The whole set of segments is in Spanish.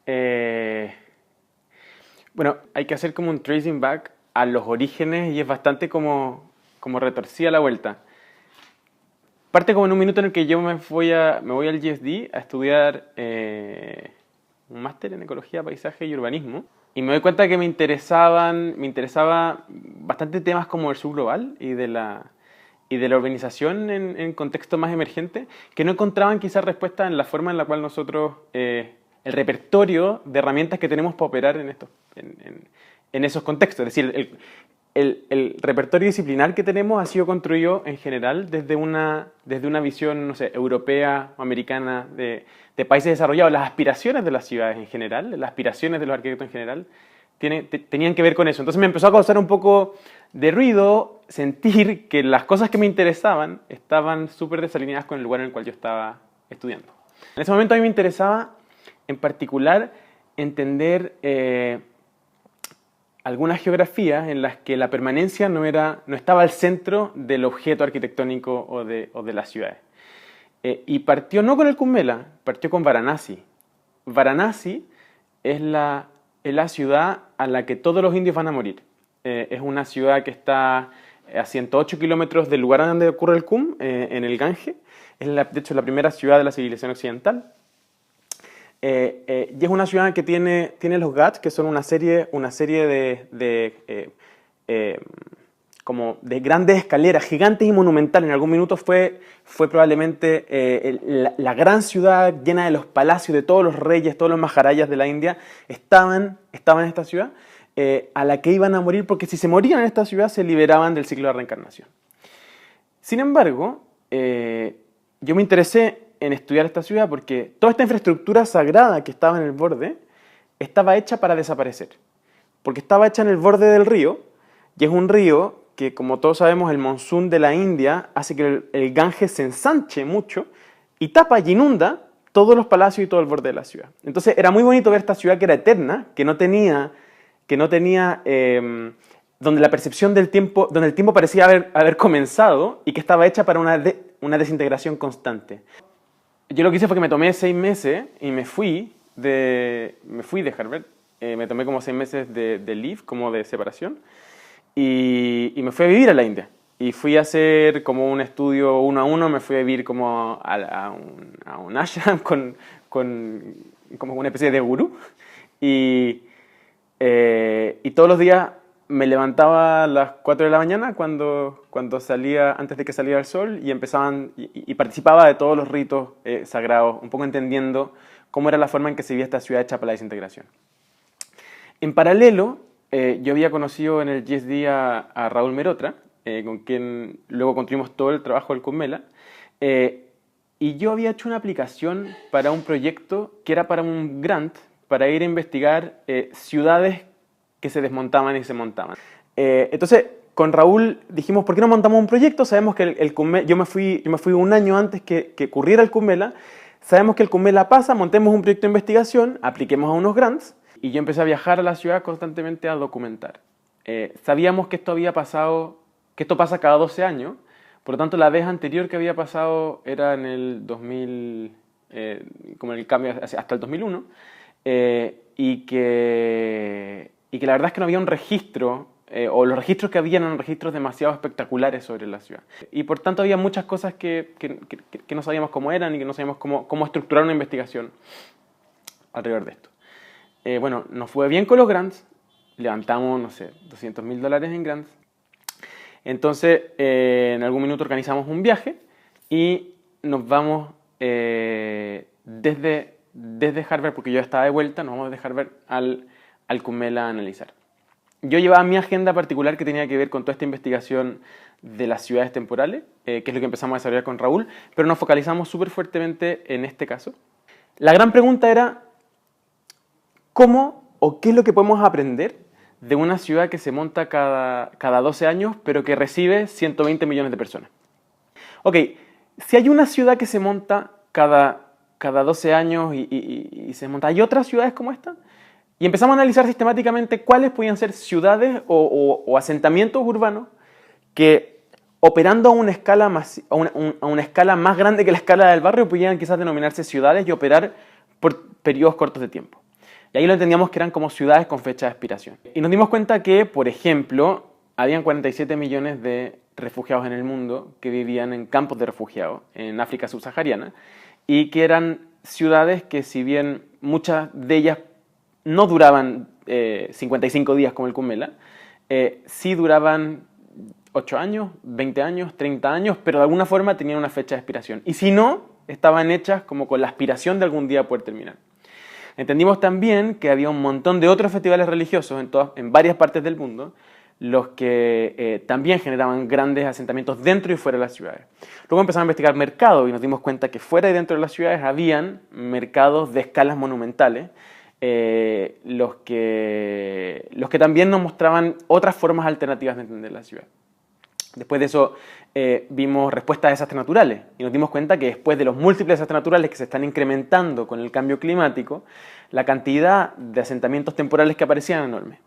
Eh, bueno, hay que hacer como un tracing back a los orígenes y es bastante como retorcida la vuelta. Parte como en un minuto en el que yo me voy al GSD a estudiar un máster en ecología, paisaje y urbanismo. Y me doy cuenta que me interesaba bastante temas como el sur global y de la urbanización en contextos más emergentes, que no encontraban quizás respuesta en la forma en la cual nosotros, el repertorio de herramientas que tenemos para operar en esos contextos. Es decir, el repertorio disciplinar que tenemos ha sido construido en general desde una visión, no sé, europea o americana de países desarrollados. Las aspiraciones de las ciudades en general, las aspiraciones de los arquitectos en general, tenían que ver con eso. Entonces me empezó a causar un poco de ruido sentir que las cosas que me interesaban estaban súper desalineadas con el lugar en el cual yo estaba estudiando. En ese momento a mí me interesaba, en particular, entender algunas geografías en las que la permanencia no estaba al centro del objeto arquitectónico o de las ciudades. Y partió no con el Kumbhela, partió con Varanasi. Varanasi es la ciudad a la que todos los indios van a morir. Es una ciudad que está a 108 kilómetros del lugar donde ocurre el Kumbh, en el Gange. Es de hecho la primera ciudad de la civilización occidental. Y es una ciudad que tiene los Ghats, que son una serie como de grandes escaleras, gigantes y monumentales. En algún minuto fue probablemente la gran ciudad llena de los palacios de todos los reyes, todos los maharayas de la India, estaban en esta ciudad, a la que iban a morir, porque si se morían en esta ciudad se liberaban del ciclo de reencarnación. Sin embargo, yo me interesé en estudiar esta ciudad porque toda esta infraestructura sagrada que estaba en el borde estaba hecha para desaparecer. Porque estaba hecha en el borde del río, y es un río que, como todos sabemos, el monzón de la India hace que el Ganges se ensanche mucho y tapa y inunda todos los palacios y todo el borde de la ciudad. Entonces era muy bonito ver esta ciudad que era eterna, donde la percepción del tiempo, donde el tiempo parecía haber comenzado y que estaba hecha para una desintegración constante. Yo lo que hice fue que me tomé 6 meses y me fui de Harvard. Me tomé como 6 meses de leave, como de separación, y me fui a vivir a la India. Y fui a hacer como un estudio uno a uno, me fui a vivir como a un ashram como una especie de gurú. Y todos los días me levantaba a las 4 de la mañana cuando salía, antes de que saliera el sol, y participaba de todos los ritos sagrados, un poco entendiendo cómo era la forma en que se vivía esta ciudad hecha para la desintegración. En paralelo, yo había conocido en el GSD a Raúl Merotra, con quien luego construimos todo el trabajo del Kumbhela, y yo había hecho una aplicación para un proyecto que era para un grant, para ir a investigar ciudades que se desmontaban y se montaban. Entonces, con Raúl dijimos, ¿por qué no montamos un proyecto? Sabemos que el Kumbhela, yo me fui un año antes que ocurriera el Kumbhela, sabemos que el Kumbhela pasa, montemos un proyecto de investigación, apliquemos a unos grants, y yo empecé a viajar a la ciudad constantemente a documentar. Sabíamos que esto pasa cada 12 años, por lo tanto la vez anterior que había pasado era en el 2000, como en el cambio hasta el 2001, y que la verdad es que no había un registro, o los registros que habían eran registros demasiado espectaculares sobre la ciudad. Y por tanto había muchas cosas que no sabíamos cómo eran y que no sabíamos cómo estructurar una investigación alrededor de esto. Bueno, nos fue bien con los grants, levantamos, no sé, $200,000 en grants. Entonces, en algún minuto organizamos un viaje y nos vamos desde Harvard, porque yo estaba de vuelta, nos vamos desde Harvard al Kumbhela a analizar. Yo llevaba mi agenda particular que tenía que ver con toda esta investigación de las ciudades temporales, que es lo que empezamos a desarrollar con Raúl, pero nos focalizamos súper fuertemente en este caso. La gran pregunta era, ¿cómo o qué es lo que podemos aprender de una ciudad que se monta cada 12 años, pero que recibe 120 millones de personas? Ok, si hay una ciudad que se monta cada 12 años y se monta, ¿hay otras ciudades como esta? Y empezamos a analizar sistemáticamente cuáles podían ser ciudades o asentamientos urbanos que, operando a una escala más grande que la escala del barrio, pudieran quizás denominarse ciudades y operar por periodos cortos de tiempo. Y ahí lo entendíamos que eran como ciudades con fecha de expiración. Y nos dimos cuenta que, por ejemplo, habían 47 millones de refugiados en el mundo que vivían en campos de refugiados en África subsahariana y que eran ciudades que, si bien muchas de ellas no duraban 55 días como el Cumela, sí duraban 8 años, 20 años, 30 años, pero de alguna forma tenían una fecha de expiración. Y si no, estaban hechas como con la aspiración de algún día poder terminar. Entendimos también que había un montón de otros festivales religiosos en varias partes del mundo, los que también generaban grandes asentamientos dentro y fuera de las ciudades. Luego empezamos a investigar mercados y nos dimos cuenta que fuera y dentro de las ciudades habían mercados de escalas monumentales, los que también nos mostraban otras formas alternativas de entender la ciudad. Después de eso vimos respuestas a desastres naturales y nos dimos cuenta que después de los múltiples desastres naturales que se están incrementando con el cambio climático, la cantidad de asentamientos temporales que aparecían era enorme.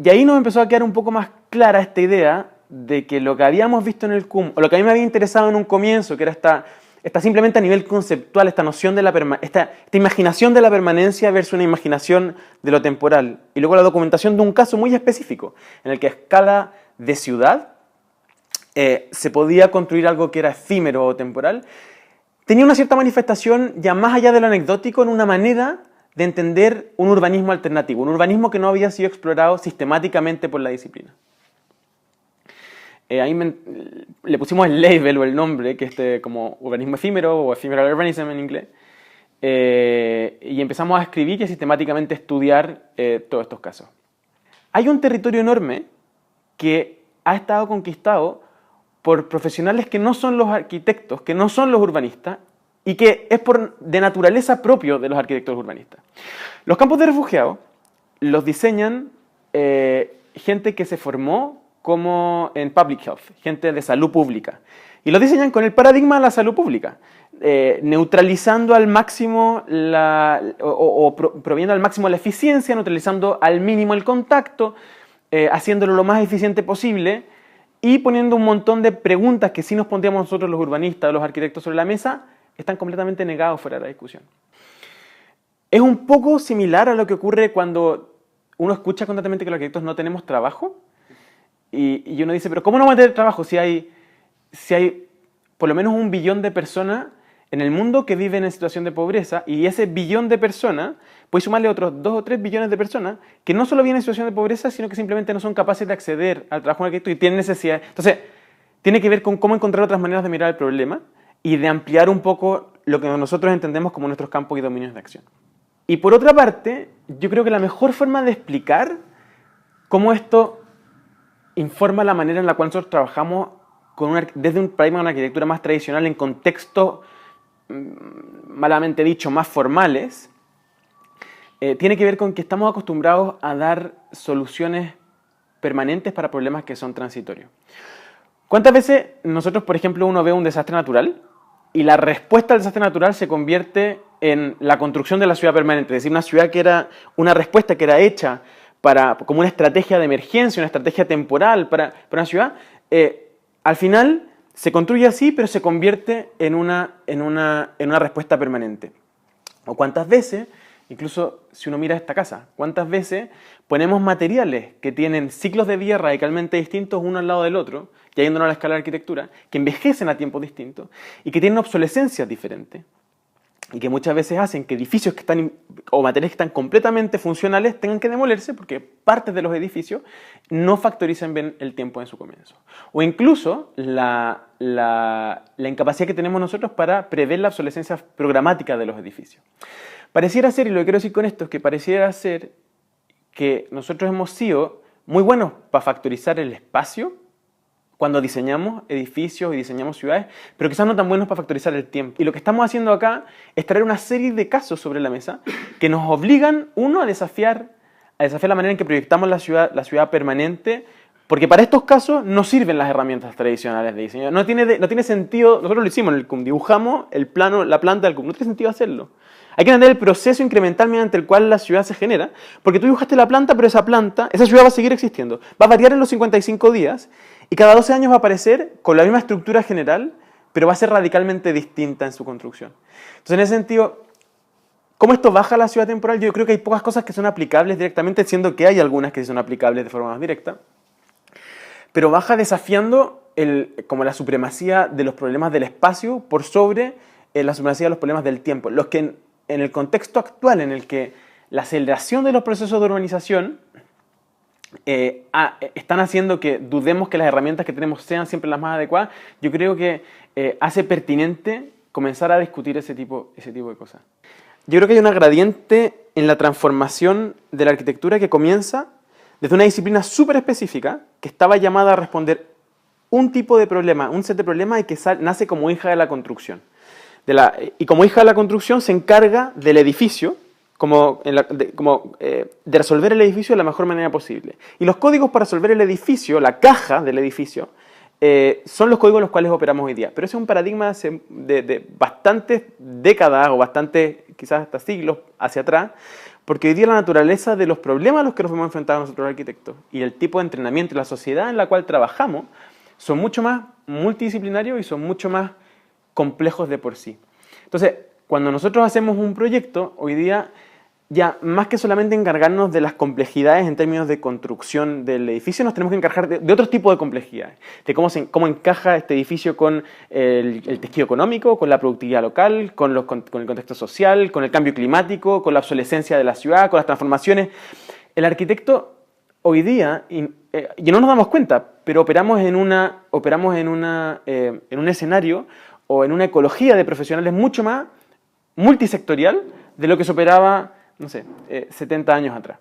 Y ahí nos empezó a quedar un poco más clara esta idea de que lo que habíamos visto en el CUM, o lo que a mí me había interesado en un comienzo, que era esta simplemente a nivel conceptual, esta noción de esta imaginación de la permanencia versus una imaginación de lo temporal. Y luego la documentación de un caso muy específico, en el que a escala de ciudad se podía construir algo que era efímero o temporal, tenía una cierta manifestación ya más allá de lo anecdótico en una manera de entender un urbanismo alternativo, un urbanismo que no había sido explorado sistemáticamente por la disciplina. Ahí le pusimos el label o el nombre, que es como urbanismo efímero o ephemeral urbanism en inglés, y empezamos a escribir y a sistemáticamente estudiar todos estos casos. Hay un territorio enorme que ha estado conquistado por profesionales que no son los arquitectos, que no son los urbanistas, y que es de naturaleza propio de los arquitectos urbanistas. Los campos de refugiados los diseñan gente que se formó como en public health, gente de salud pública. Y los diseñan con el paradigma de la salud pública, neutralizando al máximo proviendo al máximo la eficiencia, neutralizando al mínimo el contacto, haciéndolo lo más eficiente posible y poniendo un montón de preguntas que sí nos pondríamos nosotros los urbanistas, los arquitectos sobre la mesa, están completamente negados fuera de la discusión. Es un poco similar a lo que ocurre cuando uno escucha constantemente que los arquitectos no tenemos trabajo y uno dice, pero ¿cómo no vamos a tener trabajo si hay por lo menos 1 billón de personas en el mundo que viven en situación de pobreza y ese billón de personas, puedes sumarle otros 2 o 3 billones de personas que no solo viven en situación de pobreza, sino que simplemente no son capaces de acceder al trabajo de un arquitecto y tienen necesidad. Entonces, tiene que ver con cómo encontrar otras maneras de mirar el problema y de ampliar un poco lo que nosotros entendemos como nuestros campos y dominios de acción. Y por otra parte, yo creo que la mejor forma de explicar cómo esto informa la manera en la cual nosotros trabajamos desde un paradigma de una arquitectura más tradicional en contextos, malamente dicho, más formales, tiene que ver con que estamos acostumbrados a dar soluciones permanentes para problemas que son transitorios. ¿Cuántas veces nosotros, por ejemplo, uno ve un desastre natural y la respuesta al desastre natural se convierte en la construcción de la ciudad permanente? Es decir, una ciudad que era una respuesta que era hecha como una estrategia de emergencia, una estrategia temporal para una ciudad, al final se construye así, pero se convierte en una respuesta permanente. O cuántas veces, incluso si uno mira esta casa, cuántas veces ponemos materiales que tienen ciclos de vida radicalmente distintos uno al lado del otro, yéndonos a la escala de arquitectura, que envejecen a tiempos distintos y que tienen obsolescencias diferentes y que muchas veces hacen que edificios o materiales que están completamente funcionales tengan que demolerse porque partes de los edificios no factorizan bien el tiempo en su comienzo. O incluso la incapacidad que tenemos nosotros para prever la obsolescencia programática de los edificios. Pareciera ser, y lo que quiero decir con esto es que pareciera ser que nosotros hemos sido muy buenos para factorizar el espacio cuando diseñamos edificios y diseñamos ciudades, pero quizás no tan buenos para factorizar el tiempo. Y lo que estamos haciendo acá es traer una serie de casos sobre la mesa que nos obligan, uno, a desafiar la manera en que proyectamos la ciudad permanente, porque para estos casos no sirven las herramientas tradicionales de diseño. No tiene sentido, nosotros lo hicimos en el CUM, dibujamos el plano, la planta del CUM, no tiene sentido hacerlo. Hay que entender el proceso incremental mediante el cual la ciudad se genera, porque tú dibujaste la planta, pero esa ciudad va a seguir existiendo. Va a variar en los 55 días y cada 12 años va a aparecer con la misma estructura general, pero va a ser radicalmente distinta en su construcción. Entonces, en ese sentido, ¿Cómo esto baja la ciudad temporal? Yo creo que hay pocas cosas que son aplicables directamente, siendo que hay algunas que sí son aplicables de forma más directa. Pero baja desafiando como la supremacía de los problemas del espacio por sobre la supremacía de los problemas del tiempo. Los que en el contexto actual en el que la aceleración de los procesos de urbanización están haciendo que dudemos que las herramientas que tenemos sean siempre las más adecuadas, yo creo que hace pertinente comenzar a discutir ese tipo de cosas. Yo creo que hay una gradiente en la transformación de la arquitectura que comienza desde una disciplina súper específica que estaba llamada a responder un tipo de problema, un set de problemas y que nace como hija de la construcción. Y como hija de la construcción se encarga del edificio, de resolver el edificio de la mejor manera posible. Y los códigos para resolver el edificio, la caja del edificio, son los códigos en los cuales operamos hoy día. Pero ese es un paradigma de bastantes décadas o bastantes, quizás hasta siglos hacia atrás, porque hoy día la naturaleza de los problemas a los que nos hemos enfrentado nosotros los arquitectos y el tipo de entrenamiento y la sociedad en la cual trabajamos son mucho más multidisciplinarios y son mucho más complejos de por sí. Entonces, cuando nosotros hacemos un proyecto, hoy día ya más que solamente encargarnos de las complejidades en términos de construcción del edificio, nos tenemos que encargar de otro tipo de complejidades, de cómo encaja este edificio con el tejido económico, con la productividad local, con el contexto social, con el cambio climático, con la obsolescencia de la ciudad, con las transformaciones. El arquitecto hoy día, y no nos damos cuenta, pero operamos en un escenario o en una ecología de profesionales mucho más multisectorial de lo que se operaba, no sé, 70 años atrás.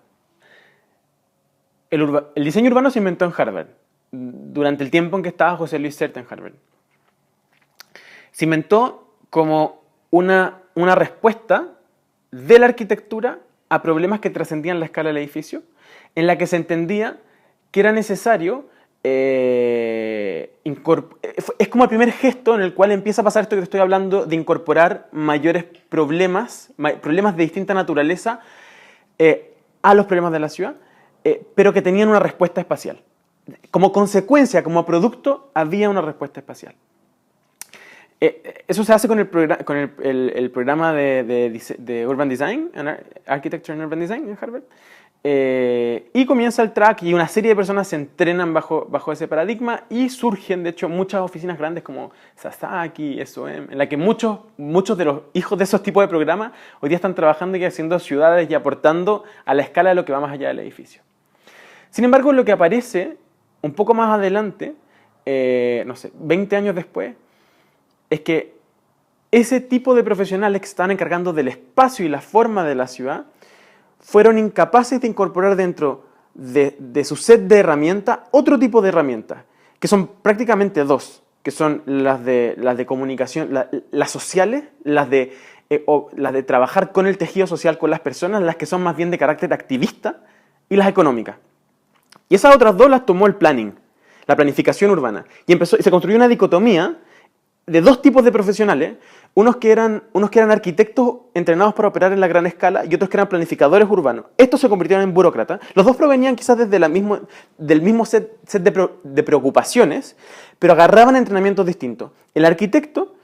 El diseño urbano se inventó en Harvard, durante el tiempo en que estaba José Luis Certa en Harvard. Se inventó como una respuesta de la arquitectura a problemas que trascendían la escala del edificio, en la que se entendía que era necesario es como el primer gesto en el cual empieza a pasar esto que te estoy hablando de incorporar mayores problemas de distinta naturaleza a los problemas de la ciudad, pero que tenían una respuesta espacial. Como consecuencia, como producto, había una respuesta espacial. Eso se hace con el programa de Urban Design, Architecture and Urban Design en Harvard. Y comienza el track y una serie de personas se entrenan bajo ese paradigma y surgen, de hecho, muchas oficinas grandes como Sasaki, SOM, en la que muchos de los hijos de esos tipos de programas hoy día están trabajando y haciendo ciudades y aportando a la escala de lo que va más allá del edificio. Sin embargo, lo que aparece un poco más adelante, no sé, 20 años después, es que ese tipo de profesionales que están encargando del espacio y la forma de la ciudad fueron incapaces de incorporar dentro de su set de herramientas otro tipo de herramientas, que son prácticamente dos, que son las de comunicación, las sociales, las de trabajar con el tejido social, con las personas, las que son más bien de carácter activista, y las económicas. Y esas otras dos las tomó el planning, la planificación urbana, y se construyó una dicotomía de dos tipos de profesionales, unos que eran arquitectos entrenados para operar en la gran escala y otros que eran planificadores urbanos. Estos se convirtieron en burócratas. Los dos provenían quizás del mismo set de preocupaciones, pero agarraban entrenamientos distintos. El arquitecto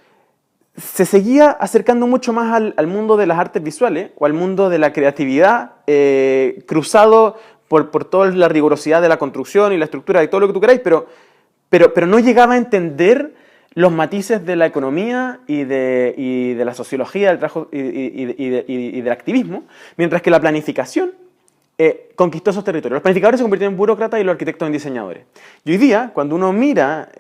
se seguía acercando mucho más al mundo de las artes visuales o al mundo de la creatividad, cruzado por toda la rigurosidad de la construcción y la estructura y todo lo que tú queráis, pero no llegaba a entender los matices de la economía y de la sociología del trabajo y del activismo, mientras que la planificación conquistó esos territorios. Los planificadores se convirtieron en burócratas y los arquitectos en diseñadores. Y hoy día, cuando uno mira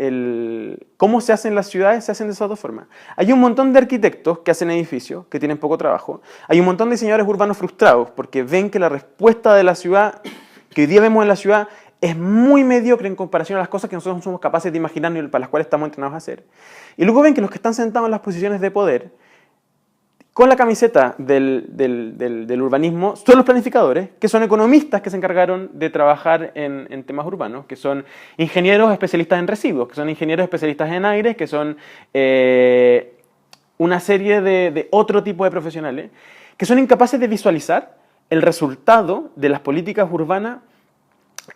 cómo se hacen las ciudades, se hacen de esas dos formas. Hay un montón de arquitectos que hacen edificios, que tienen poco trabajo. Hay un montón de diseñadores urbanos frustrados porque ven que la respuesta de la ciudad, que hoy día vemos en la ciudad, es muy mediocre en comparación a las cosas que nosotros no somos capaces de imaginar y para las cuales estamos entrenados a hacer. Y luego ven que los que están sentados en las posiciones de poder, con la camiseta del urbanismo, son los planificadores, que son economistas que se encargaron de trabajar en temas urbanos, que son ingenieros especialistas en residuos, que son ingenieros especialistas en aires, que son una serie de otro tipo de profesionales, que son incapaces de visualizar el resultado de las políticas urbanas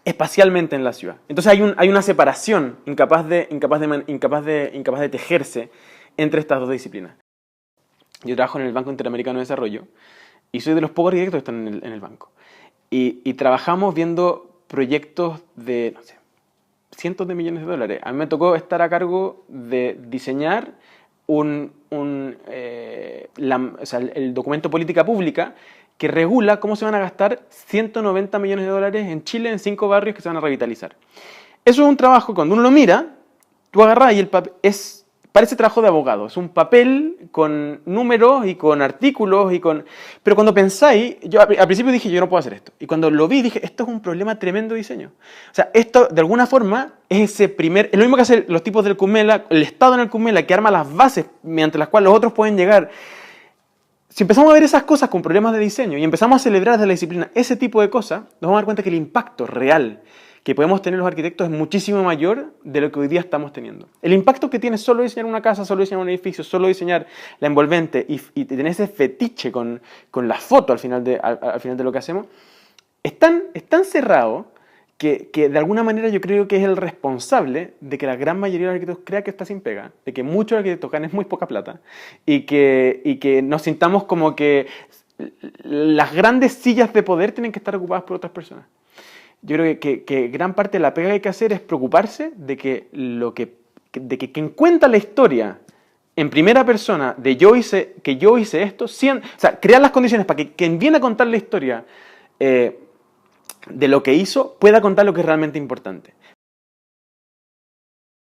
espacialmente en la ciudad. Entonces hay una separación incapaz de tejerse entre estas dos disciplinas. Yo trabajo en el Banco Interamericano de Desarrollo y soy de los pocos arquitectos que están en el banco. Y trabajamos viendo proyectos de, no sé, cientos de millones de dólares. A mí me tocó estar a cargo de diseñar el documento política pública que regula cómo se van a gastar 190 millones de dólares en Chile en 5 barrios que se van a revitalizar. Eso es un trabajo, cuando uno lo mira, tú agarras y el papel parece trabajo de abogado, es un papel con números y con artículos pero cuando pensáis, yo al principio dije, yo no puedo hacer esto. Y cuando lo vi, dije, esto es un problema tremendo de diseño. O sea, esto, de alguna forma, es es lo mismo que hacen los tipos del Cumela, el Estado en el Cumela, que arma las bases mediante las cuales los otros pueden llegar. Si empezamos a ver esas cosas con problemas de diseño y empezamos a celebrar desde la disciplina ese tipo de cosas, nos vamos a dar cuenta que el impacto real que podemos tener los arquitectos es muchísimo mayor de lo que hoy día estamos teniendo. El impacto que tiene solo diseñar una casa, solo diseñar un edificio, solo diseñar la envolvente y tener ese fetiche con la foto al final de lo que hacemos, es tan cerrado que de alguna manera yo creo que es el responsable de que la gran mayoría de los arquitectos crea que está sin pega, de que muchos arquitectos ganen muy poca plata y que nos sintamos como que las grandes sillas de poder tienen que estar ocupadas por otras personas. Yo creo que gran parte de la pega que hay que hacer es preocuparse de que quien cuenta la historia en primera persona de que yo hice esto, o sea, crear las condiciones para que quien viene a contar la historia de lo que hizo pueda contar lo que es realmente importante.